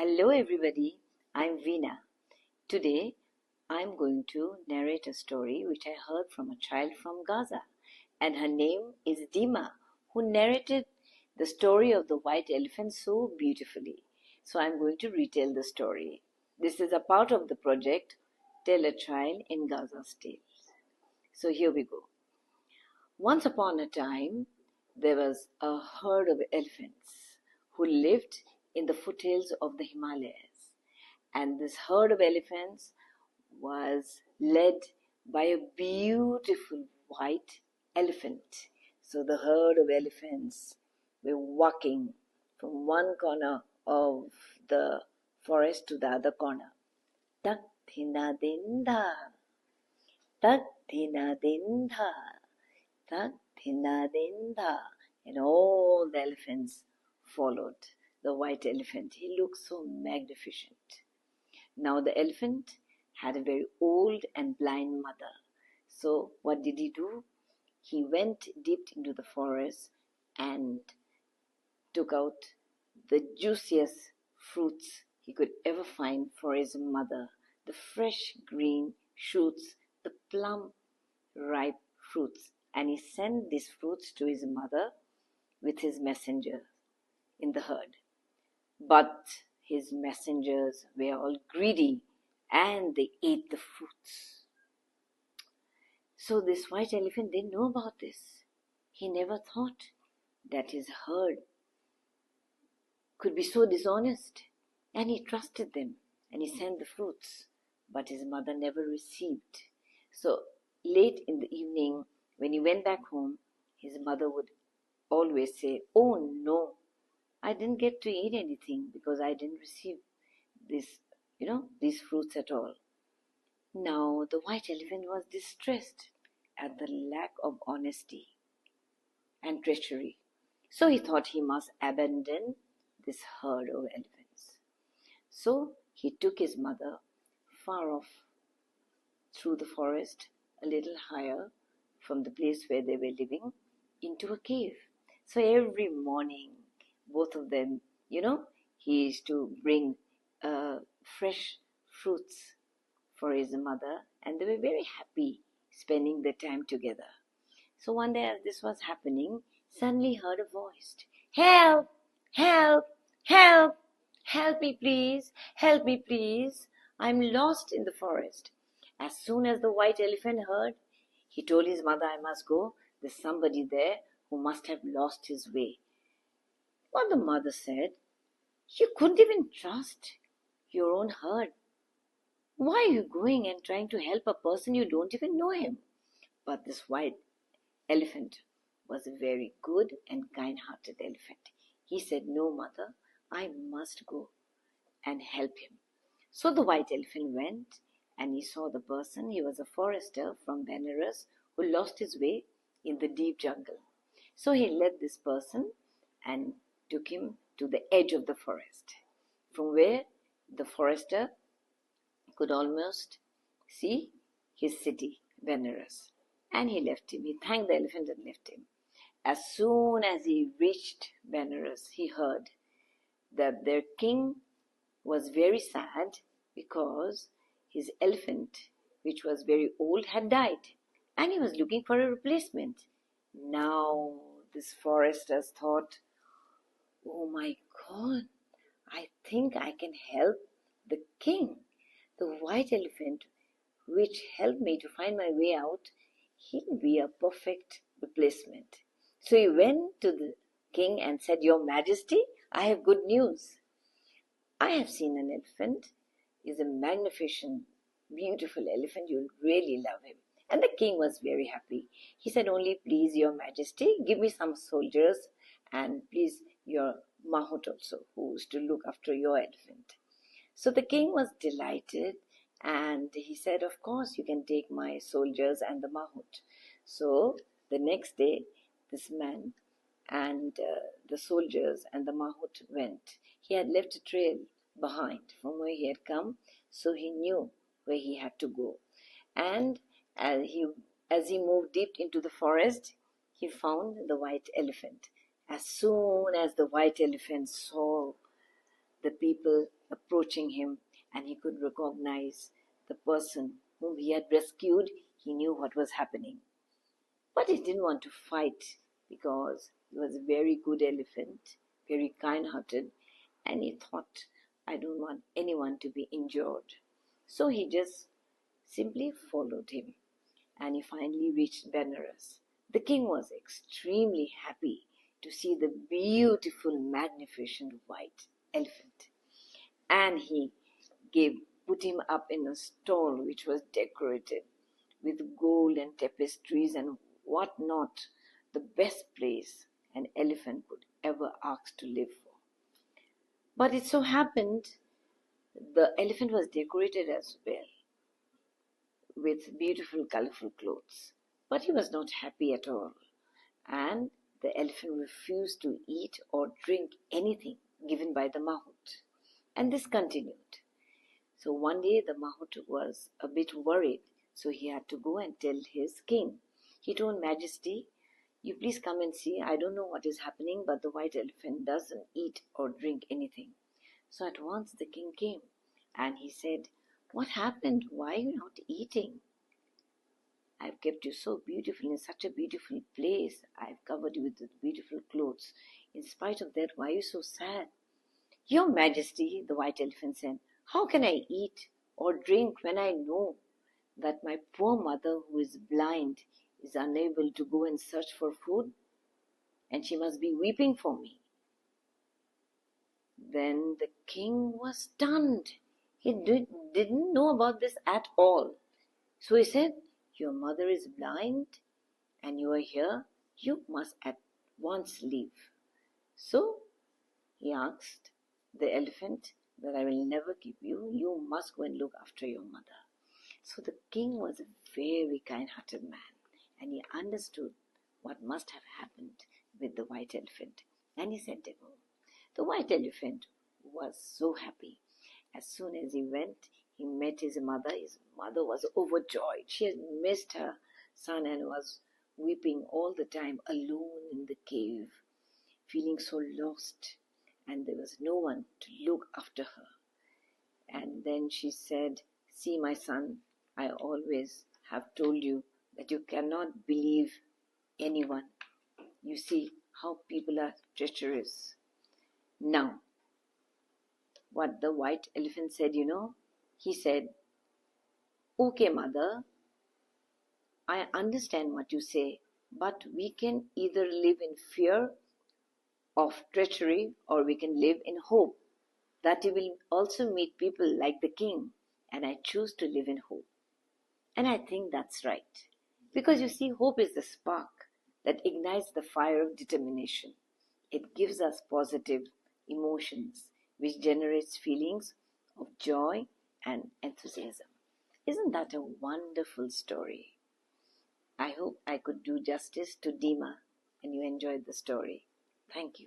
Hello everybody, I'm Veena. Today I'm going to narrate a story which I heard from a child from Gaza, and her name is Deema, who narrated the story of the white elephant so beautifully. So I'm going to retell the story. This is a part of the project Tell a Child in Gaza's Tales. So here we go. Once upon a time, there was a herd of elephants who lived in the foothills of the Himalayas. And this herd of elephants was led by a beautiful white elephant. So the herd of elephants were walking from one corner of the forest to the other corner. Tak thina dinda, tak thina dinda, tak thina dinda. And all the elephants followed the white elephant. He looked so magnificent. Now the elephant had a very old and blind mother. So what did he do? He went deep into the forest and took out the juiciest fruits he could ever find for his mother. The fresh green shoots, the plump ripe fruits. And he sent these fruits to his mother with his messengers in the herd. But his messengers were all greedy and they ate the fruits. So this white elephant didn't know about this. He never thought that his herd could be so dishonest, and he trusted them and he sent the fruits, but his mother never received. So late in the evening, when he went back home, his mother would always say, "Oh no, I didn't get to eat anything because I didn't receive these fruits at all." Now the white elephant was distressed at the lack of honesty and treachery. So he thought he must abandon this herd of elephants. So he took his mother far off through the forest, a little higher from the place where they were living, into a cave. So every morning, both of them, he used to bring fresh fruits for his mother, and they were very happy spending their time together. So one day as this was happening, suddenly heard a voice, "Help! Help! Help! Help me please! Help me please! I'm lost in the forest." As soon as the white elephant heard, he told his mother, "I must go. There's somebody there who must have lost his way." But the mother said, "You couldn't even trust your own herd. Why are you going and trying to help a person you don't even know him?" But this white elephant was a very good and kind-hearted elephant. He said, "No, mother, I must go and help him." So the white elephant went and he saw the person. He was a forester from Benares who lost his way in the deep jungle. So he led this person and took him to the edge of the forest, from where the forester could almost see his city, Benares. And he left him. He thanked the elephant and left him. As soon as he reached Benares, he heard that their king was very sad because his elephant, which was very old, had died, and he was looking for a replacement. Now this forester thought, "Oh my God, I think I can help the king. The white elephant, which helped me to find my way out, he'll be a perfect replacement." So he went to the king and said, "Your Majesty, I have good news. I have seen an elephant. He's a magnificent, beautiful elephant. You'll really love him." And the king was very happy. He said, "Only please, Your Majesty, give me some soldiers, and please your mahout also, who's to look after your elephant." So the king was delighted, and he said, "Of course, you can take my soldiers and the mahout." So the next day, this man and the soldiers and the mahout went. He had left a trail behind from where he had come, so he knew where he had to go. And as he moved deep into the forest, he found the white elephant. As soon as the white elephant saw the people approaching him, and he could recognize the person whom he had rescued. He knew what was happening. But he didn't want to fight because he was a very good elephant, very kind-hearted, and he thought, I don't want anyone to be injured. So he just simply followed him, and he finally reached Benares. The king was extremely happy to see the beautiful, magnificent white elephant, and he put him up in a stall which was decorated with gold and tapestries and what not, the best place an elephant could ever ask to live for. But it so happened the elephant was decorated as well with beautiful, colorful clothes. But he was not happy at all, and the elephant refused to eat or drink anything given by the mahout. And this continued. So one day the mahout was a bit worried, so he had to go and tell his king. He told, Majesty, you please come and see. I don't know what is happening, but the white elephant doesn't eat or drink anything. So at once the king came, and he said, what happened? Why are you not eating? I've kept you so beautiful in such a beautiful place. I've covered you with beautiful clothes. In spite of that, why are you so sad? Your Majesty, the white elephant said, how can I eat or drink when I know that my poor mother, who is blind, is unable to go and search for food, and she must be weeping for me? Then the king was stunned. He didn't know about this at all. So he said, your mother is blind and you are here. You must at once leave. So he asked the elephant that I will never keep you. You must go and look after your mother. So the king was a very kind-hearted man, and he understood what must have happened with the white elephant. And he sent him home. The white elephant was so happy. As soon as he went, he met his mother. His mother was overjoyed. She had missed her son and was weeping all the time alone in the cave, feeling so lost, and there was no one to look after her. And then she said, see, my son, I always have told you that you cannot believe anyone. You see how people are treacherous. Now, what the white elephant said, he said, okay, mother, I understand what you say, but we can either live in fear of treachery or we can live in hope that you will also meet people like the king, and I choose to live in hope. And I think that's right. Because you see, hope is the spark that ignites the fire of determination. It gives us positive emotions, which generates feelings of joy and enthusiasm. Isn't that a wonderful story? I hope I could do justice to Deema and you enjoyed the story. Thank you.